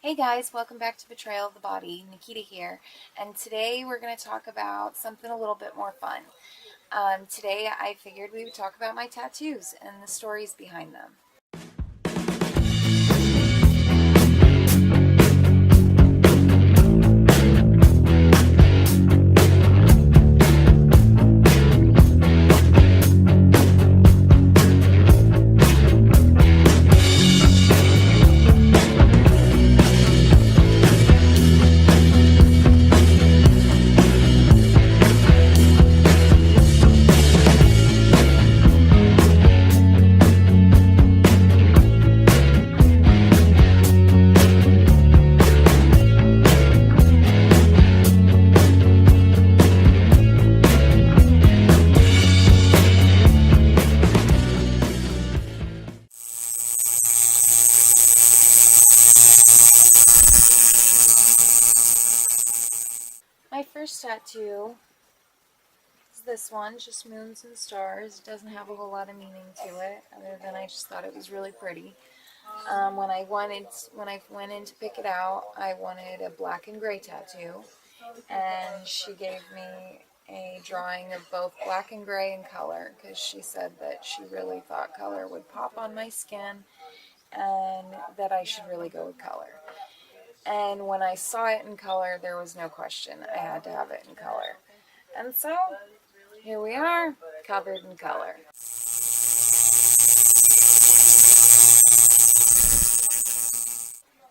Hey guys, welcome back to Betrayal of the Body. Nikita here, and today we're going to talk about something a little bit more fun. Today I figured we would talk about my tattoos and the stories behind them. My first tattoo is this one, just moons and stars. It doesn't have a whole lot of meaning to it, other than I just thought it was really pretty. When I went in to pick it out, I wanted a black and gray tattoo, and she gave me a drawing of both black and gray in color because she said that she really thought color would pop on my skin and that I should really go with color. And when I saw it in color, there was no question. I had to have it in color. And so, here we are, covered in color.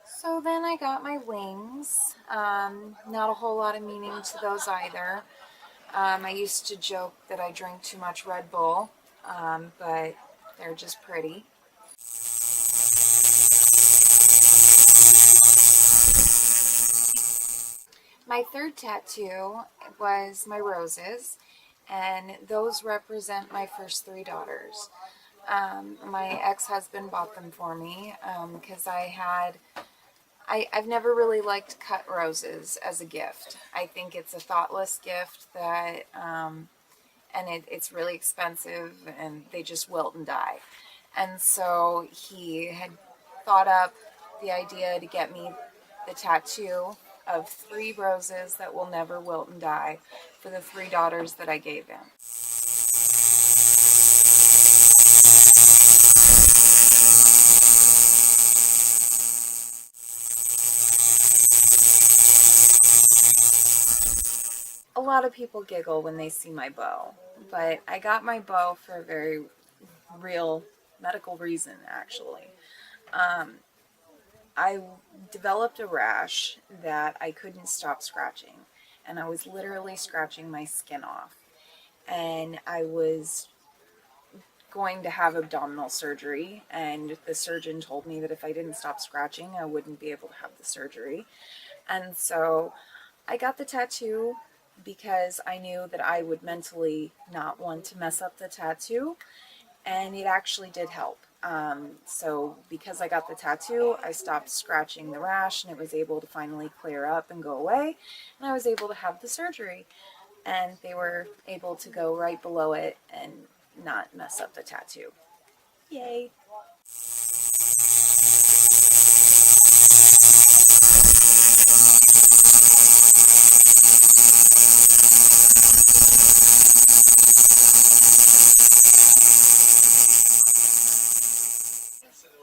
So then I got my wings. Not a whole lot of meaning to those either. I used to joke that I drank too much Red Bull, but they're just pretty. My third tattoo was my roses, and those represent my first three daughters. My ex-husband bought them for me because I've never really liked cut roses as a gift. I think it's a thoughtless gift that, it's really expensive and they just wilt and die. And so he had thought up the idea to get me the tattoo of 3 roses that will never wilt and die for the 3 daughters that I gave him. A lot of people giggle when they see my bow, but I got my bow for a very real medical reason, actually. I developed a rash that I couldn't stop scratching, and I was literally scratching my skin off. And I was going to have abdominal surgery, and the surgeon told me that if I didn't stop scratching, I wouldn't be able to have the surgery. And so I got the tattoo because I knew that I would mentally not want to mess up the tattoo, and it actually did help. So because I got the tattoo, I stopped scratching the rash, and it was able to finally clear up and go away, and I was able to have the surgery, and they were able to go right below it and not mess up the tattoo. Yay!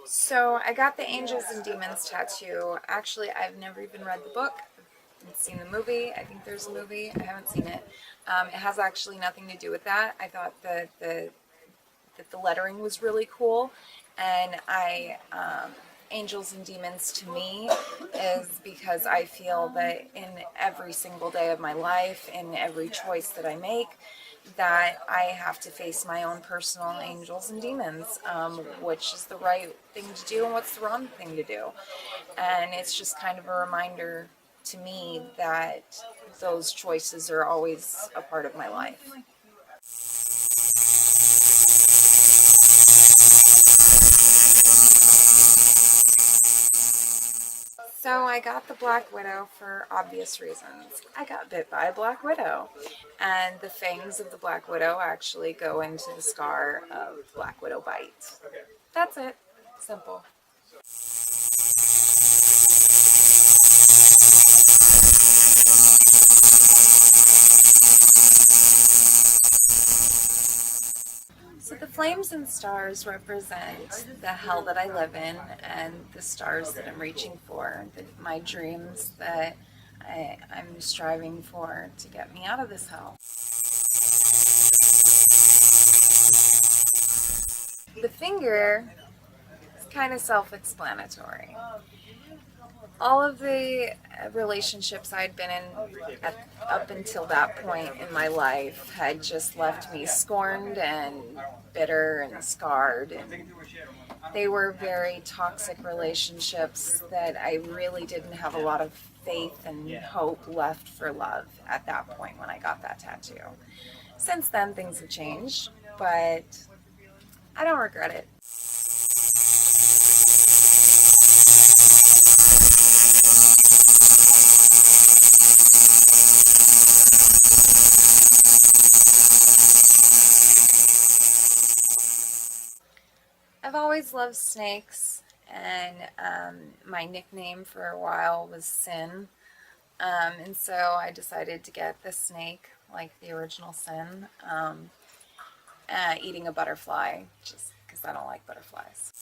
So I got the Angels and Demons tattoo. Actually, I've never even read the book. I haven't seen the movie. I think there's a movie. I haven't seen it. It has actually nothing to do with that. I thought that the lettering was really cool, and Angels and Demons to me is because I feel that in every single day of my life, in every choice that I make, that I have to face my own personal angels and demons, which is the right thing to do and what's the wrong thing to do. And it's just kind of a reminder to me that those choices are always a part of my life. So I got the Black Widow for obvious reasons. I got bit by a Black Widow, and the fangs of the Black Widow actually go into the scar of Black Widow bite. That's it. Simple. flames and stars represent the hell that I live in and the stars that I'm reaching for, my dreams that I'm striving for to get me out of this hell. The finger is kind of self-explanatory. All of the relationships I'd been in up until that point in my life had just left me scorned and bitter and scarred, and they were very toxic relationships that I really didn't have a lot of faith and hope left for love at that point when I got that tattoo. Since then, things have changed, but I don't regret it. I've always loved snakes, and my nickname for a while was Sin, and so I decided to get the snake, like the original Sin, eating a butterfly, just because I don't like butterflies.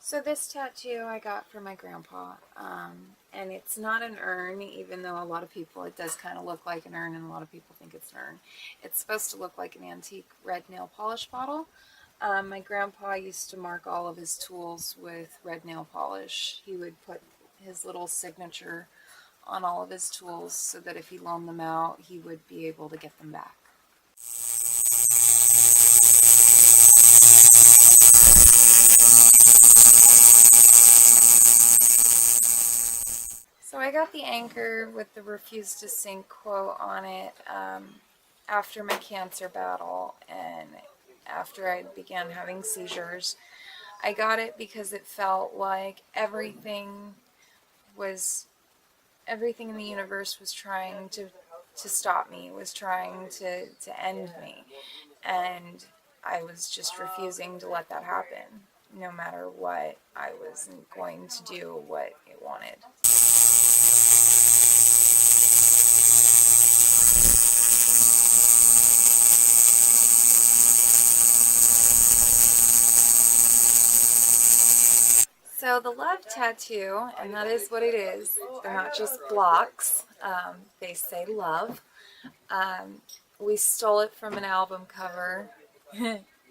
So this tattoo I got from my grandpa, and it's not an urn, even though a lot of people, it does kind of look like an urn, and a lot of people think it's an urn. It's supposed to look like an antique red nail polish bottle. My grandpa used to mark all of his tools with red nail polish. He would put his little signature on all of his tools so that if he loaned them out, he would be able to get them back. So I got the anchor with the "refuse to sink" quote on it after my cancer battle and after I began having seizures. I got it because it felt like everything in the universe was trying to stop me, was trying to end me. And I was just refusing to let that happen. No matter what, I wasn't going to do what it wanted. So the love tattoo, and that is what it is, they're not just blocks, they say love. We stole it from an album cover.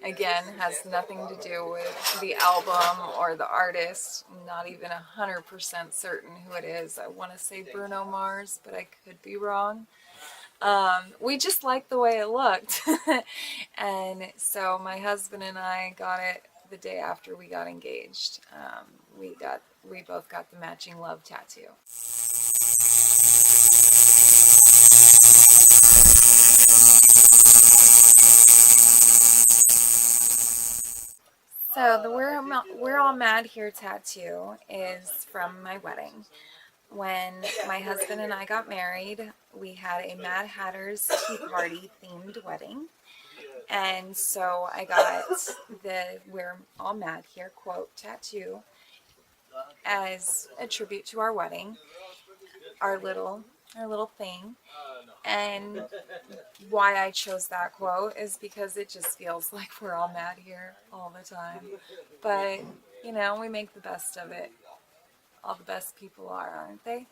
Again, has nothing to do with the album or the artist. I'm not even 100% certain who it is. I want to say Bruno Mars, but I could be wrong. We just liked the way it looked. And so my husband and I got it the day after we got engaged. We both got the matching love tattoo. So the We're All Mad Here tattoo is from my wedding. When my husband and I got married, we had a Mad Hatter's Tea Party themed wedding. And so I got the "We're All Mad Here" quote tattoo as a tribute to our wedding, our little thing. And why I chose that quote is because it just feels like we're all mad here all the time. But, you know, we make the best of it. All the best people are, aren't they?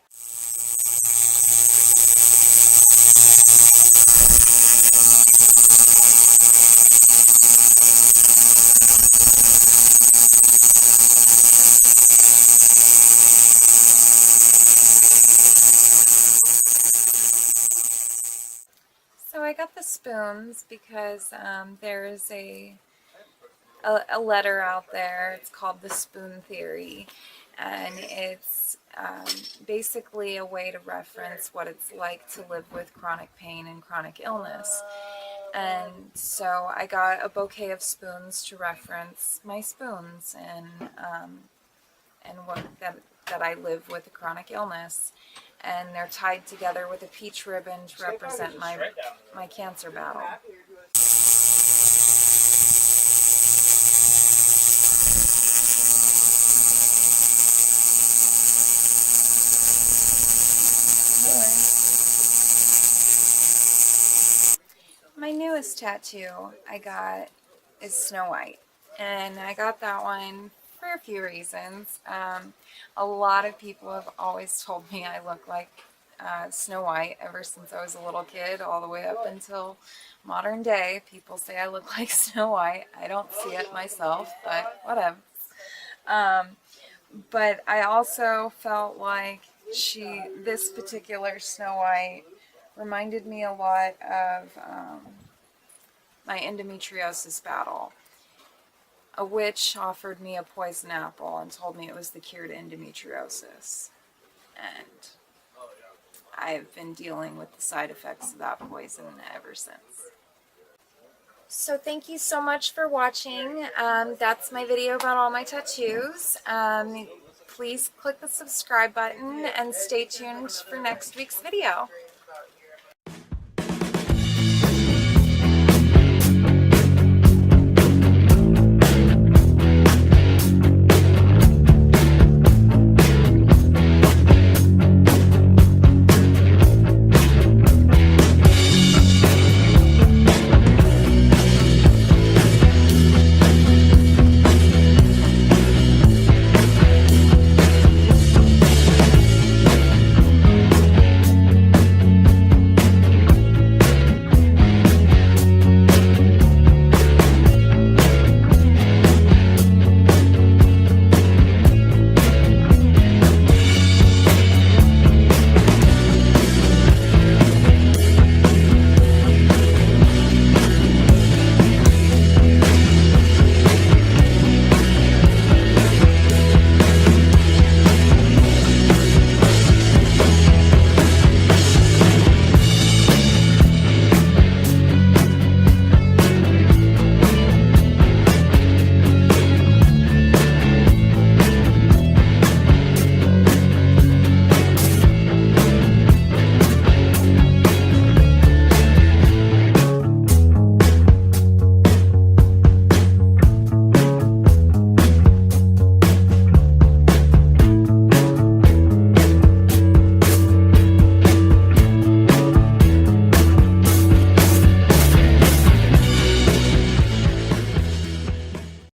So I got the spoons because there is a letter out there. It's called The Spoon Theory, and it's basically a way to reference what it's like to live with chronic pain and chronic illness. And so I got a bouquet of spoons to reference my spoons and what that I live with a chronic illness. And they're tied together with a peach ribbon to represent my cancer battle. newest tattoo I got is Snow White, and I got that one for a few reasons. A lot of people have always told me I look like Snow White ever since I was a little kid, all the way up until modern day. People say I look like Snow White. I don't see it myself, but whatever. But I also felt like this particular Snow White reminded me a lot of my endometriosis battle. A witch offered me a poison apple and told me it was the cure to endometriosis. And I've been dealing with the side effects of that poison ever since. So thank you so much for watching. That's my video about all my tattoos. Please click the subscribe button and stay tuned for next week's video.